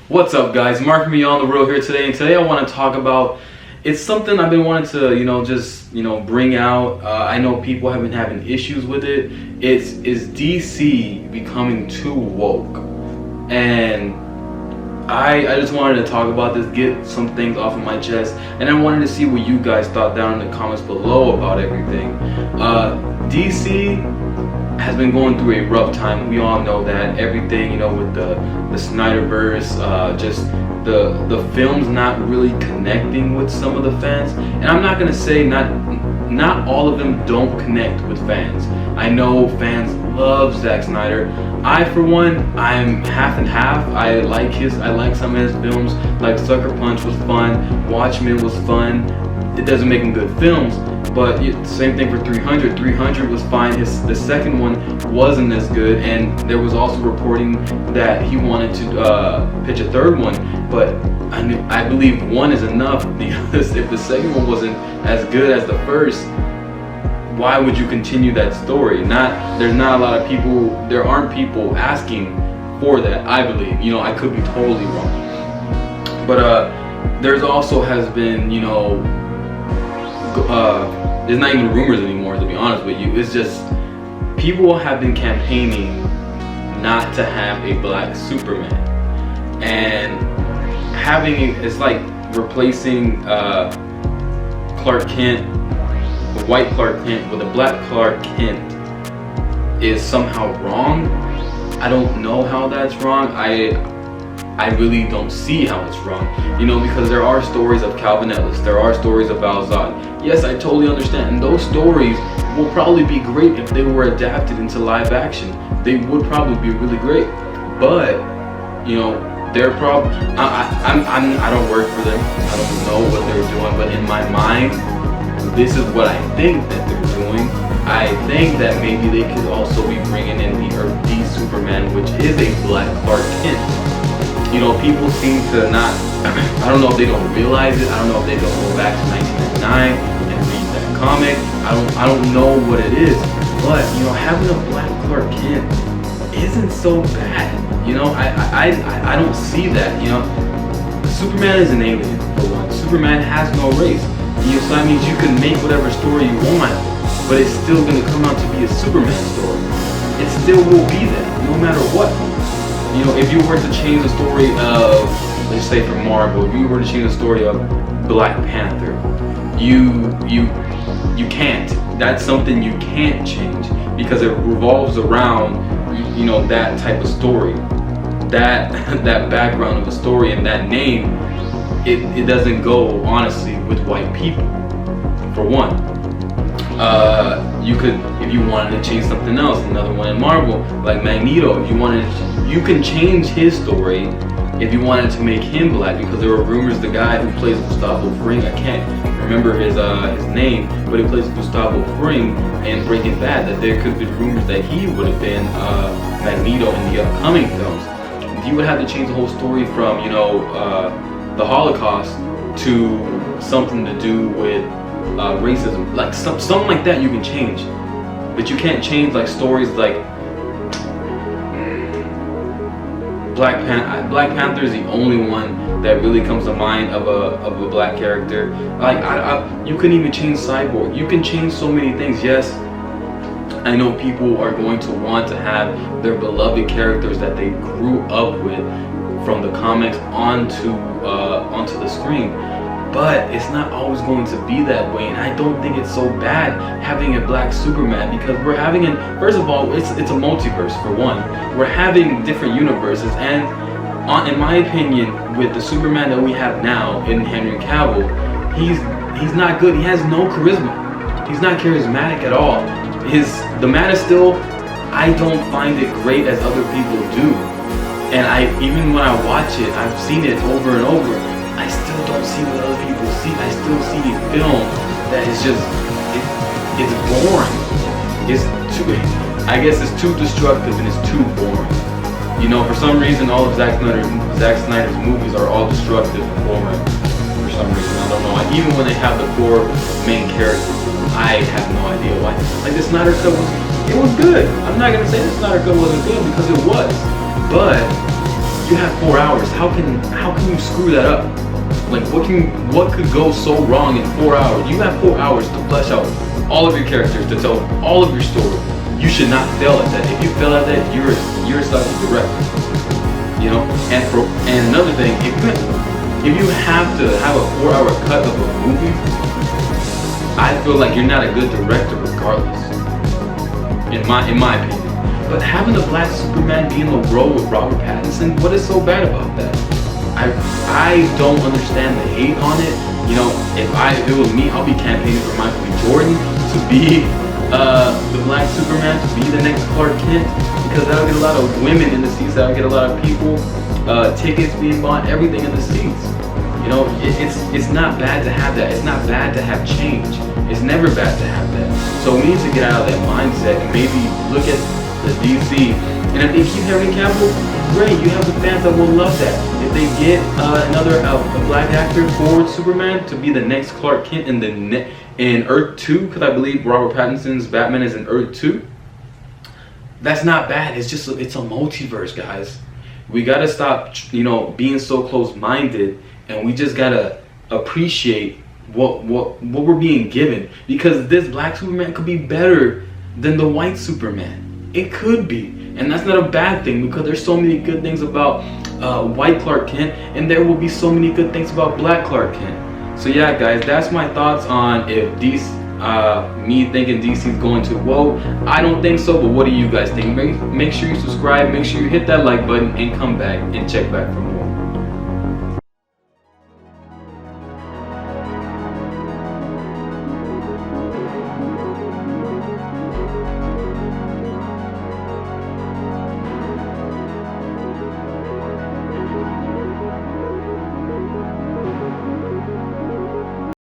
What's up, guys? Marc on the Real here today, and today I want to talk about, it's something I've been wanting to bring out. I know people have been having issues with it. Is DC becoming too woke? And I just wanted to talk about this, get some things off of my chest, and I wanted to see what you guys thought down in the comments below about everything. DC has been going through a rough time. We all know that. Everything, with the Snyderverse, just the films not really connecting with some of the fans. And I'm not gonna say not all of them don't connect with fans. I know fans love Zack Snyder. I, for one, I'm half and half. I like some of his films. Like Sucker Punch was fun. Watchmen was fun. It doesn't make them good films, but same thing for 300. 300 was fine. The second one wasn't as good, and there was also reporting that he wanted to pitch a third one, but I believe one is enough, because if the second one wasn't as good as the first, why would you continue that story? There's not a lot of people, there aren't people asking for that, I believe. I could be totally wrong. But there's also has been, there's not even rumors anymore, to be honest with you. It's just people have been campaigning not to have a black Superman, and it's like replacing Clark Kent, a white Clark Kent, with a black Clark Kent is somehow wrong. I don't know how that's wrong. I really don't see how it's wrong, because there are stories of Calvin Ellis, there are stories of Al-Zod. Yes, I totally understand, and those stories will probably be great if they were adapted into live action. They would probably be really great, but their problem. I don't work for them. I don't know what they're doing, but in my mind, this is what I think that they're doing. I think that maybe they could also be bringing in the Superman, which is a black Clark Kent. People seem to not, I don't know if they don't realize it. I don't know if they don't go back to 1999 and read that comic. I don't know what it is, but having a black Clark Kent isn't so bad. I don't see that. Superman is an alien, for one. Superman has no race. So that means you can make whatever story you want, but it's still gonna come out to be a Superman story. It still will be that, no matter what. If you were to change the story of, let's say for Marvel, if you were to change the story of Black Panther, you can't. That's something you can't change, because it revolves around, that type of story, that background of the story, and that name. It doesn't go, honestly, with white people, for one. You could, if you wanted to change something else, another one in Marvel, like Magneto, if you wanted, you can change his story if you wanted to make him black, because there were rumors the guy who plays Gustavo Fring, I can't remember his name, but he plays Gustavo Fring in Breaking Bad, that there could be rumors that he would have been Magneto in the upcoming films. You would have to change the whole story from, the Holocaust to something to do with racism, like something like that. You can change, but you can't change like stories like Black Panther is the only one that really comes to mind of a black character. Like you couldn't even change Cyborg. You can change so many things. Yes, I know people are going to want to have their beloved characters that they grew up with from the comics onto the screen, but it's not always going to be that way. And I don't think it's so bad having a black Superman, because we're having first of all, it's a multiverse, for one. We're having different universes, and in my opinion, with the Superman that we have now in Henry Cavill, he's not good. He has no charisma. He's not charismatic at all. The Man of Steel, I don't find it great as other people do. And even when I watch it, I've seen it over and over, I still don't see what other people see. I still see a film that is just, it's boring. I guess it's too destructive and it's too boring. For some reason, all of Zack Snyder's movies are all destructive and boring. For some reason, I don't know. Even when they have the 4 main characters, I have no idea why. Like the Snyder Cut it was good. I'm not gonna say the Snyder Cut wasn't good, because it was. But You have 4 hours. How can you screw that up? Like, what could go so wrong in 4 hours? You have 4 hours to flesh out all of your characters, to tell all of your story. You should not fail at that. If you fail at that, you're stuck with director. You know, and another thing, if you have to have a 4-hour cut of a movie, I feel like you're not a good director regardless. In my opinion. But having the black Superman be in the role with Robert Pattinson, what is so bad about that? I don't understand the hate on it. You know, if it was me, I'll be campaigning for Michael B. Jordan to be the black Superman, to be the next Clark Kent, because that'll get a lot of women in the seats, that'll get a lot of people, tickets being bought, everything in the seats. You know, it's not bad to have that. It's not bad to have change. It's never bad to have that. So we need to get out of that mindset and maybe look at the DC. And if they keep Henry Cavill, great. You have the fans that will love that. If they get another a black actor for Superman to be the next Clark Kent in Earth 2, because I believe Robert Pattinson's Batman is in Earth 2. That's not bad. It's a multiverse, guys. We gotta stop, you know, being so close-minded, and we just gotta appreciate what we're being given, because this black Superman could be better than the white Superman. It could be, and that's not a bad thing, because there's so many good things about white Clark Kent, and there will be so many good things about black Clark Kent. So yeah, guys, that's my thoughts on if me thinking DC is going to woe. I don't think so, but what do you guys think? Make sure you subscribe, make sure you hit that like button, and come back and check back for more.